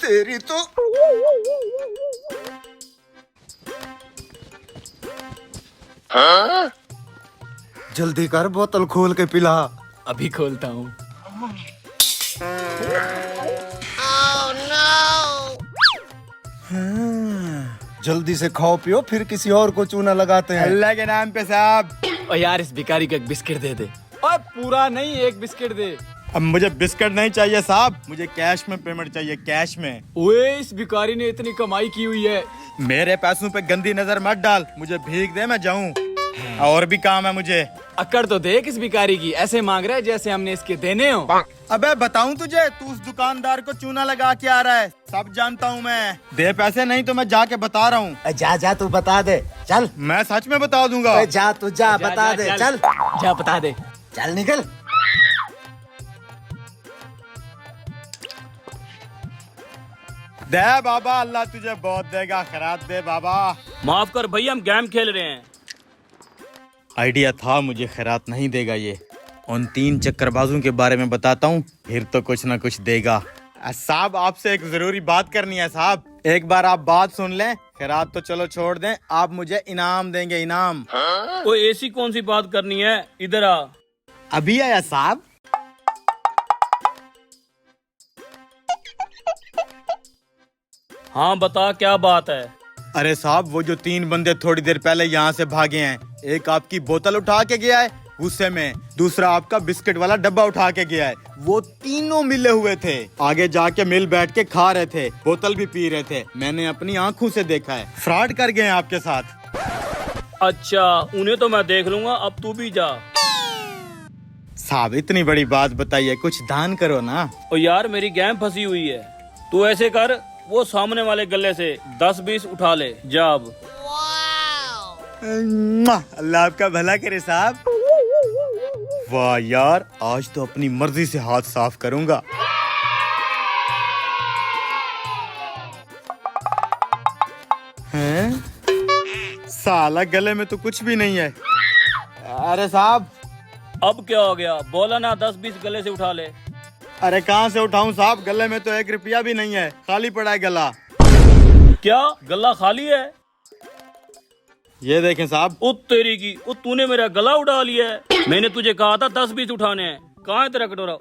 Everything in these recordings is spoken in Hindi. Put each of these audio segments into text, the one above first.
तेरी तो जल्दी कर, बोतल खोल के पिला। अभी खोलता हूँ। जल्दी से खाओ पियो, फिर किसी और को चूना लगाते हैं। अल्लाह के नाम पे साहब। और यार इस भिखारी को एक बिस्किट दे दे। और पूरा नहीं, एक बिस्किट दे। अब मुझे बिस्किट नहीं चाहिए साहब, मुझे कैश में पेमेंट चाहिए, कैश में। ओए इस भिखारी ने इतनी कमाई की हुई है। मेरे पैसों पे गंदी नजर मत डाल, मुझे भीख दे, मैं जाऊं। और भी काम है मुझे। अकड़ तो देख इस भिखारी की, ऐसे मांग रहा है जैसे हमने इसके देने हो। अबे बताऊं तुझे, तू उस दुकानदार को चूना लगा के आ रहा है, सब जानता हूँ मैं। दे पैसे नहीं तो मैं जाके बता रहा हूँ। जा जा तू बता दे, चल। मैं सच में बता दूंगा। जा तू जा, बता दे, चल। जा बता दे। चल निकल। दे बाबा, अल्लाह तुझे बहुत देगा, खैरात दे बाबा। माफ कर भैया, हम गेम खेल रहे हैं। आइडिया था मुझे खैरात नहीं देगा ये। उन 3 चक्करबाजों के बारे में बताता हूँ, फिर तो कुछ ना कुछ देगा। साहब आपसे एक जरूरी बात करनी है साहब, एक बार आप बात सुन लें। खैरात तो चलो छोड़ दें, आप मुझे इनाम देंगे, इनाम। कोई ऐसी कौन सी बात करनी है, इधर आ। अभी आया साहब। हाँ बता, क्या बात है। अरे साहब, वो जो 3 बंदे थोड़ी देर पहले यहाँ से भागे हैं, एक आपकी बोतल उठा के गया है गुस्से में, दूसरा आपका बिस्किट वाला डब्बा उठा के गया है। वो तीनों मिले हुए थे, आगे जाके मिल बैठ के खा रहे थे, बोतल भी पी रहे थे। मैंने अपनी आंखों से देखा है। फ्रॉड कर गए हैं आपके साथ। अच्छा, उन्हें तो मैं देख लूंगा, अब तू भी जा। साहब इतनी बड़ी बात बताइए, कुछ दान करो ना। और यार मेरी गेम फंसी हुई है, तू ऐसे कर, वो सामने वाले गले से 10-20 उठा ले, जा अब। अल्लाह आपका भला करे साहब। वाह यार, आज तो अपनी मर्जी से हाथ साफ करूंगा। हैं? साला गले में तो कुछ भी नहीं है। अरे साहब। अब क्या हो गया, बोला ना 10-20 गले से उठा ले। अरे कहाँ से उठाऊं साहब, गले में तो 1 रुपया भी नहीं है, खाली पड़ा है गला। क्या गला खाली है? ये देखें साहब। ओ तेरी की, ओ तूने मेरा गला उड़ा लिया है। मैंने तुझे कहा था 10-20 उठाने हैं, कहाँ है तेरा कटोरा?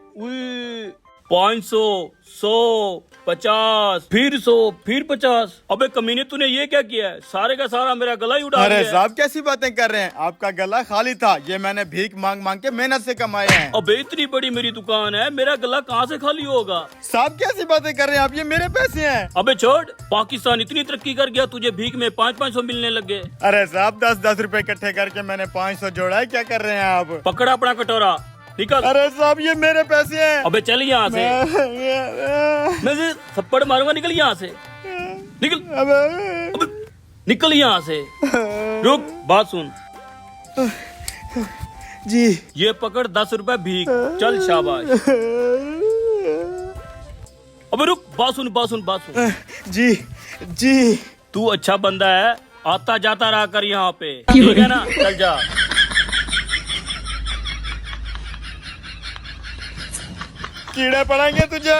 500, 100, 50, फिर 100, फिर 50। अबे कमीने, तूने ये क्या किया है? सारे का सारा मेरा गला ही उड़ा लिया है। अरे साहब कैसी बातें कर रहे हैं, आपका गला खाली था, ये मैंने भीख मांग मांग के मेहनत से कमाए हैं। अबे इतनी बड़ी मेरी दुकान है, मेरा गला कहाँ से खाली होगा? साहब कैसी बातें कर रहे हैं आप, ये मेरे पैसे हैं। अबे छोड़, पाकिस्तान इतनी तरक्की कर गया, तुझे भीख में 500-500 मिलने लग गए। अरे साहब 10-10 रुपए इकट्ठे करके मैंने 500 जोड़ा है, क्या कर रहे हैं आप? पकड़ा अपना कटोरा, निकल। अरे साहब ये मेरे पैसे हैं। अबे चल यहाँ से, मैं से थप्पड़ मारूंगा, निकल यहाँ से, निकल। अबे निकल यहाँ से। रुक, बात सुन जी। ये पकड़ 10 रुपए भीख, चल शाबाश। अबे रुक, बात सुन, बात सुन, बात सुन। जी जी। तू अच्छा बंदा है, आता जाता रहा कर यहाँ पे, ठीक है ना? चल जा। कीड़े पड़ेंगे तुझे।